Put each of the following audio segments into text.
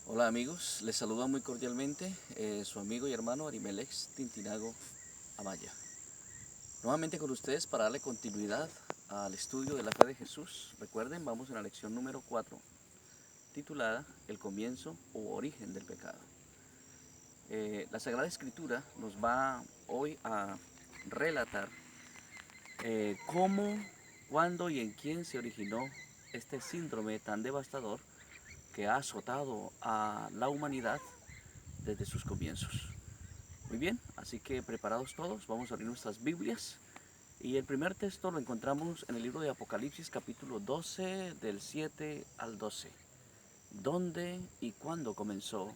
Hola amigos, les saluda muy cordialmente su amigo y hermano Arimelex Tintinago Amaya. Nuevamente con ustedes para darle continuidad al estudio de la fe de Jesús. Recuerden, vamos en la lección número 4, titulada El comienzo o origen del pecado. La Sagrada Escritura nos va hoy a relatar cómo, cuándo y en quién se originó este síndrome tan devastador que ha azotado a la humanidad desde sus comienzos. Muy bien, así que preparados todos, vamos a abrir nuestras Biblias. Y el primer texto lo encontramos en el libro de Apocalipsis, capítulo 12, del 7 al 12. ¿Dónde y cuándo comenzó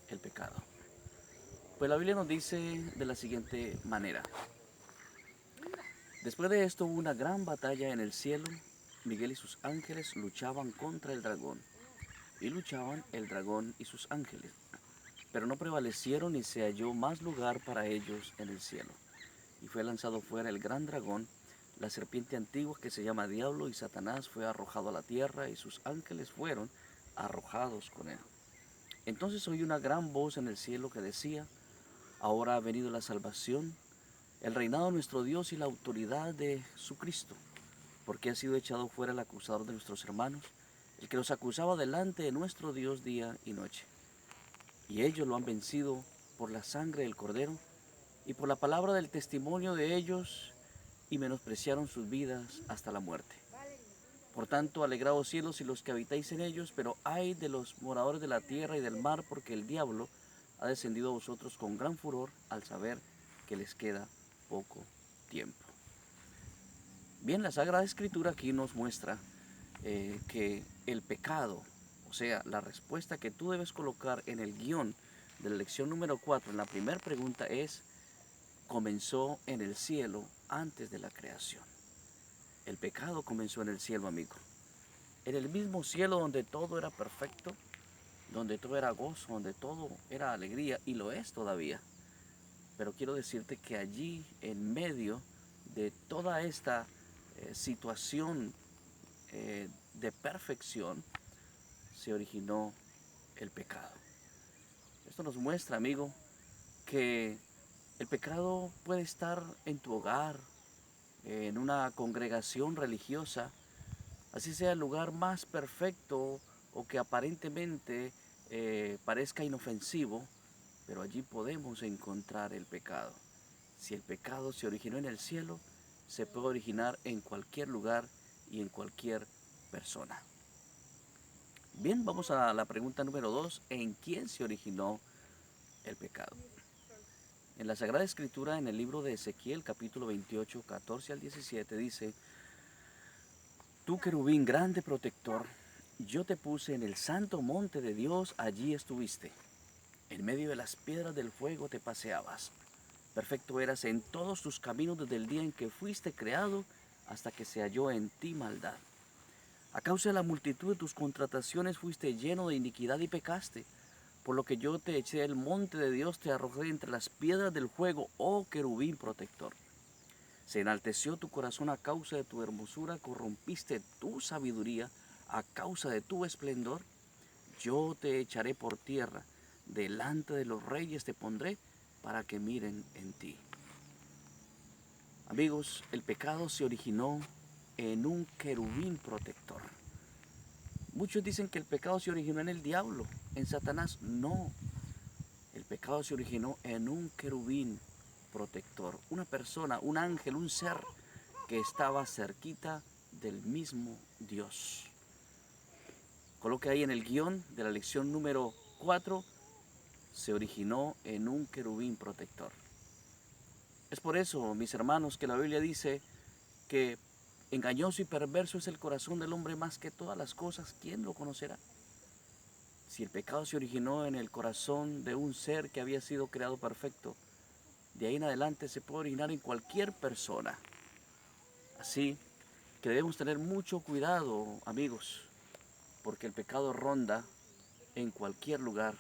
el pecado? Pues la Biblia nos dice de la siguiente manera. Después de esto hubo una gran batalla en el cielo. Miguel y sus ángeles luchaban contra el dragón. Y luchaban el dragón y sus ángeles. Pero no prevalecieron y se halló más lugar para ellos en el cielo. Y fue lanzado fuera el gran dragón, la serpiente antigua que se llama Diablo, y Satanás fue arrojado a la tierra y sus ángeles fueron arrojados con él. Entonces oí una gran voz en el cielo que decía: ahora ha venido la salvación, el reinado de nuestro Dios y la autoridad de su Cristo, porque ha sido echado fuera el acusador de nuestros hermanos, el que los acusaba delante de nuestro Dios día y noche. Y ellos lo han vencido por la sangre del Cordero y por la palabra del testimonio de ellos, y menospreciaron sus vidas hasta la muerte. Por tanto, alegraos cielos y los que habitáis en ellos, pero ay de los moradores de la tierra y del mar, porque el diablo ha descendido a vosotros con gran furor al saber que les queda poco tiempo. Bien, la Sagrada Escritura aquí nos muestra que el pecado, o sea, la respuesta que tú debes colocar en el guión de la lección número 4, en la primera pregunta es: comenzó en el cielo antes de la creación. El pecado comenzó en el cielo, amigo. En el mismo cielo donde todo era perfecto, donde todo era gozo, donde todo era alegría, y lo es todavía. Pero quiero decirte que allí, en medio de toda esta situación de perfección, se originó el pecado. Esto nos muestra, amigo, que el pecado puede estar en tu hogar, en una congregación religiosa, así sea el lugar más perfecto o que aparentemente parezca inofensivo, pero allí podemos encontrar el pecado. Si el pecado se originó en el cielo, se puede originar en cualquier lugar y en cualquier persona. Bien, vamos a la pregunta número 2. ¿En quién se originó el pecado? En la Sagrada Escritura, en el libro de Ezequiel, capítulo 28, 14 al 17, dice: tú, querubín grande protector, yo te puse en el santo monte de Dios, allí estuviste. En medio de las piedras del fuego te paseabas. Perfecto eras en todos tus caminos desde el día en que fuiste creado hasta que se halló en ti maldad. A causa de la multitud de tus contrataciones fuiste lleno de iniquidad y pecaste. Por lo que yo te eché del monte de Dios, te arrojé entre las piedras del fuego, oh querubín protector. Se enalteció tu corazón a causa de tu hermosura, corrompiste tu sabiduría a causa de tu esplendor. Yo te echaré por tierra, delante de los reyes te pondré para que miren en ti. Amigos, el pecado se originó en un querubín protector. Muchos dicen que el pecado se originó en el diablo, en Satanás. No, el pecado se originó en un querubín protector, una persona, un ángel, un ser que estaba cerquita del mismo Dios. Coloque ahí en el guión de la lección número 4, se originó en un querubín protector. Es por eso, mis hermanos, que la Biblia dice que engañoso y perverso es el corazón del hombre más que todas las cosas, ¿quién lo conocerá? Si el pecado se originó en el corazón de un ser que había sido creado perfecto, de ahí en adelante se puede originar en cualquier persona. Así que debemos tener mucho cuidado, amigos, porque el pecado ronda en cualquier lugar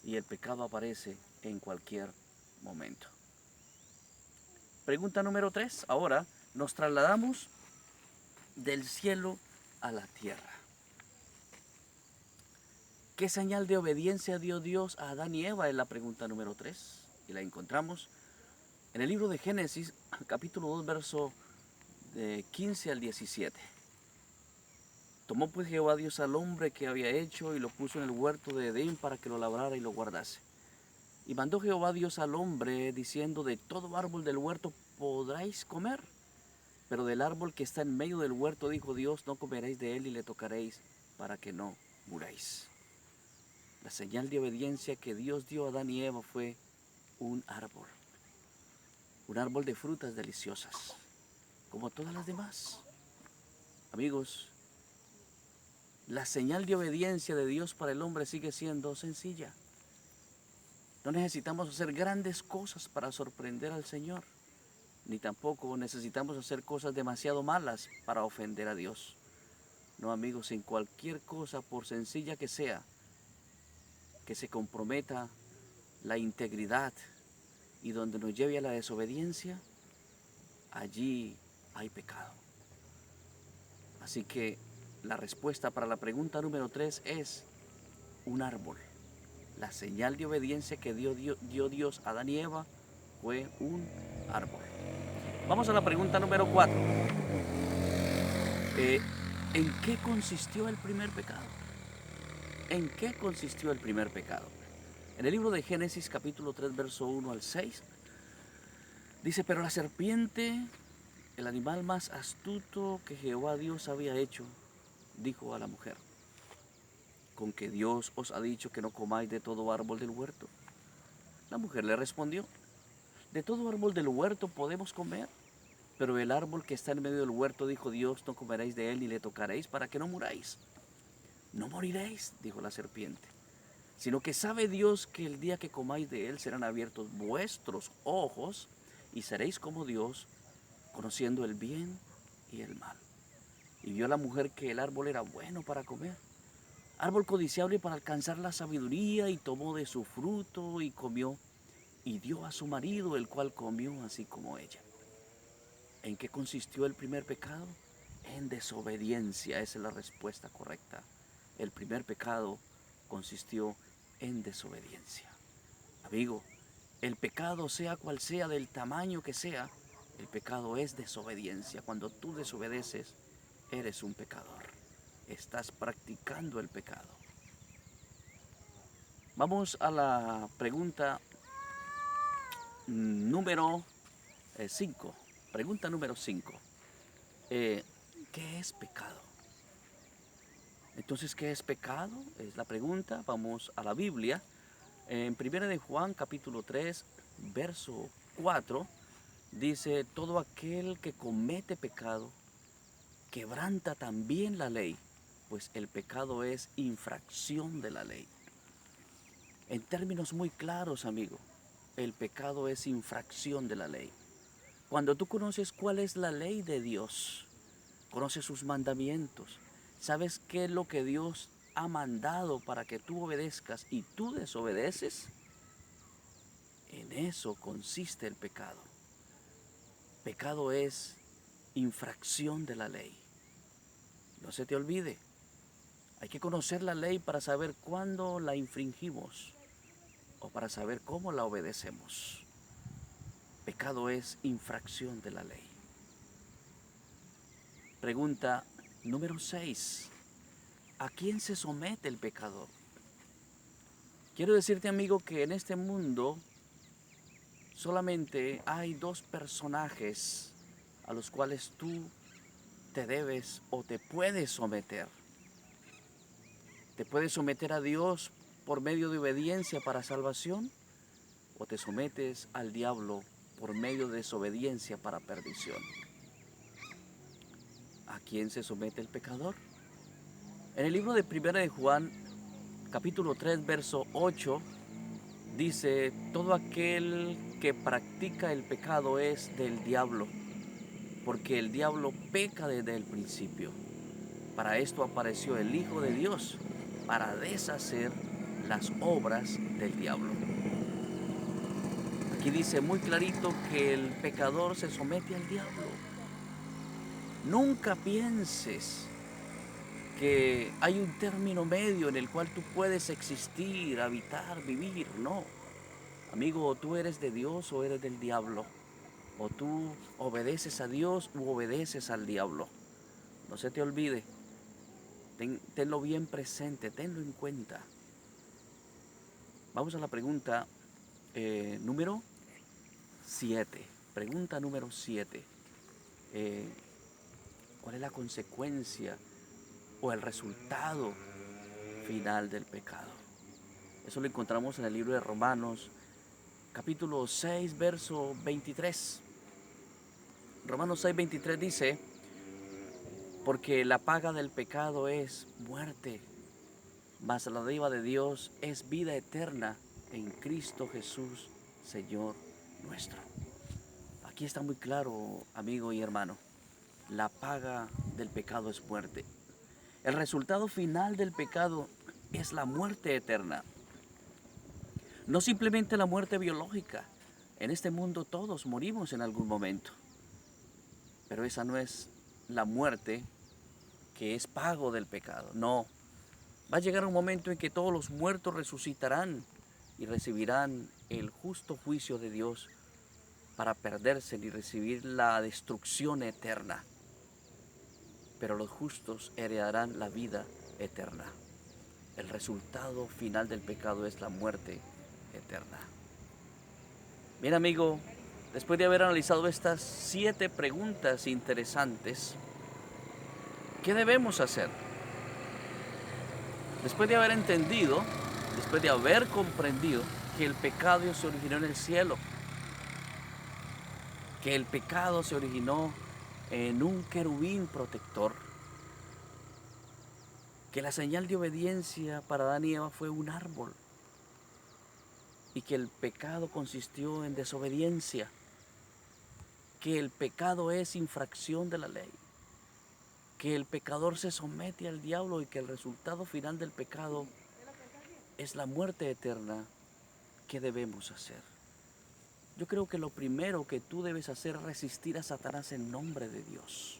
y el pecado aparece en cualquier momento. Pregunta número 3. Ahora nos trasladamos del cielo a la tierra. ¿Qué señal de obediencia dio Dios a Adán y Eva? Es la pregunta número 3. Y la encontramos en el libro de Génesis, capítulo 2, verso de 15 al 17. Tomó pues Jehová Dios al hombre que había hecho y lo puso en el huerto de Edén para que lo labrara y lo guardase. Y mandó Jehová Dios al hombre diciendo: de todo árbol del huerto podráis comer, pero del árbol que está en medio del huerto, dijo Dios, no comeréis de él y le tocaréis para que no muráis. La señal de obediencia que Dios dio a Adán y Eva fue un árbol de frutas deliciosas, como todas las demás. Amigos, la señal de obediencia de Dios para el hombre sigue siendo sencilla. No necesitamos hacer grandes cosas para sorprender al Señor, ni tampoco necesitamos hacer cosas demasiado malas para ofender a Dios. No, amigos, en cualquier cosa, por sencilla que sea, que se comprometa la integridad y donde nos lleve a la desobediencia, allí hay pecado. Así que la respuesta para la pregunta número 3 es un árbol. La señal de obediencia que dio Dios a Adán y Eva fue un árbol. Vamos a la pregunta número 4. ¿En qué consistió el primer pecado? ¿En qué consistió el primer pecado? En el libro de Génesis capítulo 3, verso 1 al 6, dice: pero la serpiente, el animal más astuto que Jehová Dios había hecho, dijo a la mujer: ¿con que Dios os ha dicho que no comáis de todo árbol del huerto? La mujer le respondió: de todo árbol del huerto podemos comer, pero el árbol que está en medio del huerto, dijo Dios, no comeréis de él ni le tocaréis para que no muráis. No moriréis, dijo la serpiente, sino que sabe Dios que el día que comáis de él serán abiertos vuestros ojos y seréis como Dios, conociendo el bien y el mal. Y vio la mujer que el árbol era bueno para comer, árbol codiciable para alcanzar la sabiduría, y tomó de su fruto y comió, y dio a su marido, el cual comió así como ella. ¿En qué consistió el primer pecado? En desobediencia. Esa es la respuesta correcta. El primer pecado consistió en desobediencia. Amigo, el pecado, sea cual sea, del tamaño que sea, el pecado es desobediencia. Cuando tú desobedeces, eres un pecador. Estás practicando el pecado. Vamos a la pregunta número 5. Pregunta número 5. ¿Qué es pecado? Entonces, ¿qué es pecado? Es la pregunta. Vamos a la Biblia. En 1 de Juan, capítulo 3, verso 4, dice: todo aquel que comete pecado quebranta también la ley, pues el pecado es infracción de la ley. En términos muy claros, amigo, el pecado es infracción de la ley. Cuando tú conoces cuál es la ley de Dios, conoces sus mandamientos, sabes qué es lo que Dios ha mandado para que tú obedezcas y tú desobedeces, en eso consiste el pecado. Pecado es infracción de la ley. No se te olvide, hay que conocer la ley para saber cuándo la infringimos o para saber cómo la obedecemos. Pecado es infracción de la ley. Pregunta número 6. ¿A quién se somete el pecador? Quiero decirte, amigo, que en este mundo solamente hay dos personajes a los cuales tú te debes o te puedes someter. Te puedes someter a Dios por medio de obediencia para salvación, o te sometes al diablo por medio de desobediencia para perdición. ¿A quién se somete el pecador? En el libro de 1 de Juan, capítulo 3, verso 8, dice: todo aquel que practica el pecado es del diablo, porque el diablo peca desde el principio. Para esto apareció el Hijo de Dios, para deshacer las obras del diablo. Aquí dice muy clarito que el pecador se somete al diablo. Nunca pienses que hay un término medio en el cual tú puedes existir, habitar, vivir. No, amigo, o tú eres de Dios o eres del diablo. O tú obedeces a Dios u obedeces al diablo. No se te olvide, tenlo bien presente, tenlo en cuenta. Vamos a la pregunta número 7. Pregunta número 7. ¿Cuál es la consecuencia o el resultado final del pecado? Eso lo encontramos en el libro de Romanos, capítulo 6, verso 23. Romanos 6, 23 dice: porque la paga del pecado es muerte, mas la dádiva de Dios es vida eterna en Cristo Jesús, Señor nuestro. Aquí está muy claro, amigo y hermano, la paga del pecado es muerte. El resultado final del pecado es la muerte eterna. No simplemente la muerte biológica. En este mundo todos morimos en algún momento. Pero esa no es la muerte que es pago del pecado. No. Va a llegar un momento en que todos los muertos resucitarán y recibirán el justo juicio de Dios para perderse y recibir la destrucción eterna. Pero los justos heredarán la vida eterna. El resultado final del pecado es la muerte eterna. Bien, amigo, después de haber analizado estas 7 preguntas interesantes, ¿qué debemos hacer? Después de haber entendido, después de haber comprendido que el pecado se originó en el cielo, que el pecado se originó en un querubín protector, que la señal de obediencia para Adán y Eva fue un árbol, y que el pecado consistió en desobediencia, que el pecado es infracción de la ley, que el pecador se somete al diablo y que el resultado final del pecado es la muerte eterna. ¿Qué debemos hacer? Yo creo que lo primero que tú debes hacer es resistir a Satanás en nombre de Dios.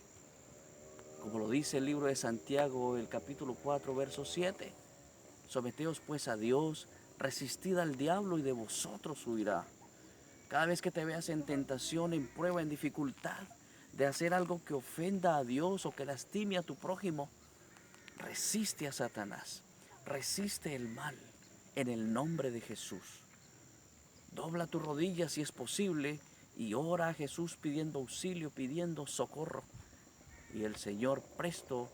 Como lo dice el libro de Santiago, el capítulo 4, verso 7. Someteos pues a Dios, resistid al diablo y de vosotros huirá. Cada vez que te veas en tentación, en prueba, en dificultad de hacer algo que ofenda a Dios o que lastime a tu prójimo, resiste a Satanás, resiste el mal en el nombre de Jesús. Dobla tus rodillas si es posible y ora a Jesús pidiendo auxilio, pidiendo socorro. Y el Señor presto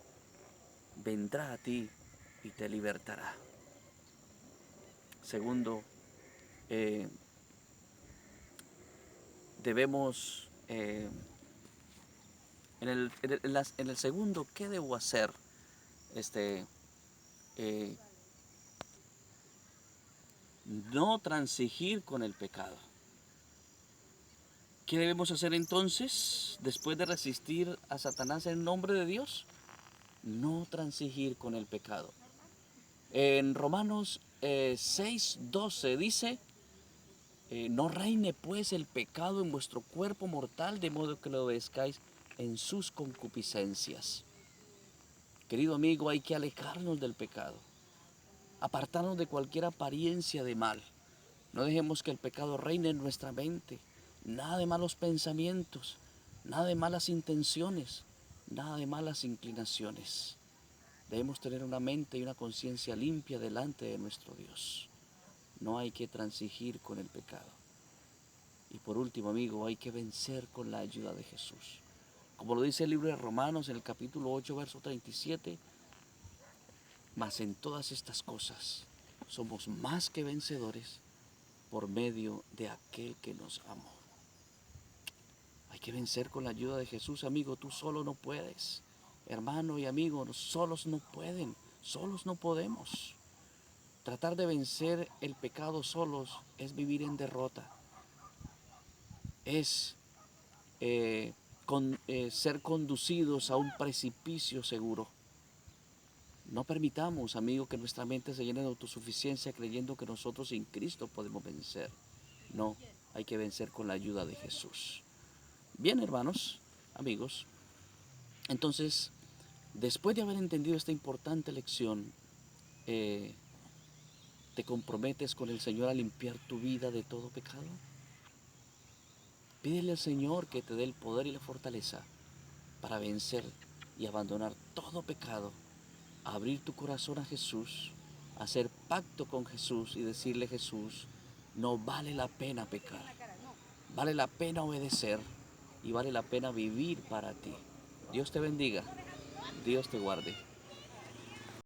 vendrá a ti y te libertará. Segundo, debemos, en el segundo, ¿qué debo hacer? Eh, no transigir con el pecado. ¿Qué debemos hacer entonces después de resistir a Satanás en nombre de Dios? No transigir con el pecado. En Romanos 6:12 dice: no reine pues el pecado en vuestro cuerpo mortal, de modo que lo obedezcáis en sus concupiscencias. Querido amigo, hay que alejarnos del pecado, apartarnos de cualquier apariencia de mal. No dejemos que el pecado reine en nuestra mente. Nada de malos pensamientos, nada de malas intenciones, nada de malas inclinaciones. Debemos tener una mente y una conciencia limpia delante de nuestro Dios. No hay que transigir con el pecado. Y por último, amigo, hay que vencer con la ayuda de Jesús. Como lo dice el libro de Romanos en el capítulo 8, verso 37, mas en todas estas cosas somos más que vencedores por medio de aquel que nos amó. Hay que vencer con la ayuda de Jesús, amigo. Tú solo no puedes. Hermano y amigo, solos no pueden, solos no podemos. Tratar de vencer el pecado solos es vivir en derrota. Es ser conducidos a un precipicio seguro. No permitamos, amigo, que nuestra mente se llene de autosuficiencia creyendo que nosotros sin Cristo podemos vencer. No, hay que vencer con la ayuda de Jesús. Bien, hermanos, amigos, entonces Después de haber entendido esta importante lección, eh, ¿te comprometes con el Señor a limpiar tu vida de todo pecado? Pídele al Señor que te dé el poder y la fortaleza para vencer y abandonar todo pecado, abrir tu corazón a Jesús, hacer pacto con Jesús y decirle: Jesús, no vale la pena pecar, vale la pena obedecer y vale la pena vivir para ti. Dios te bendiga, Dios te guarde.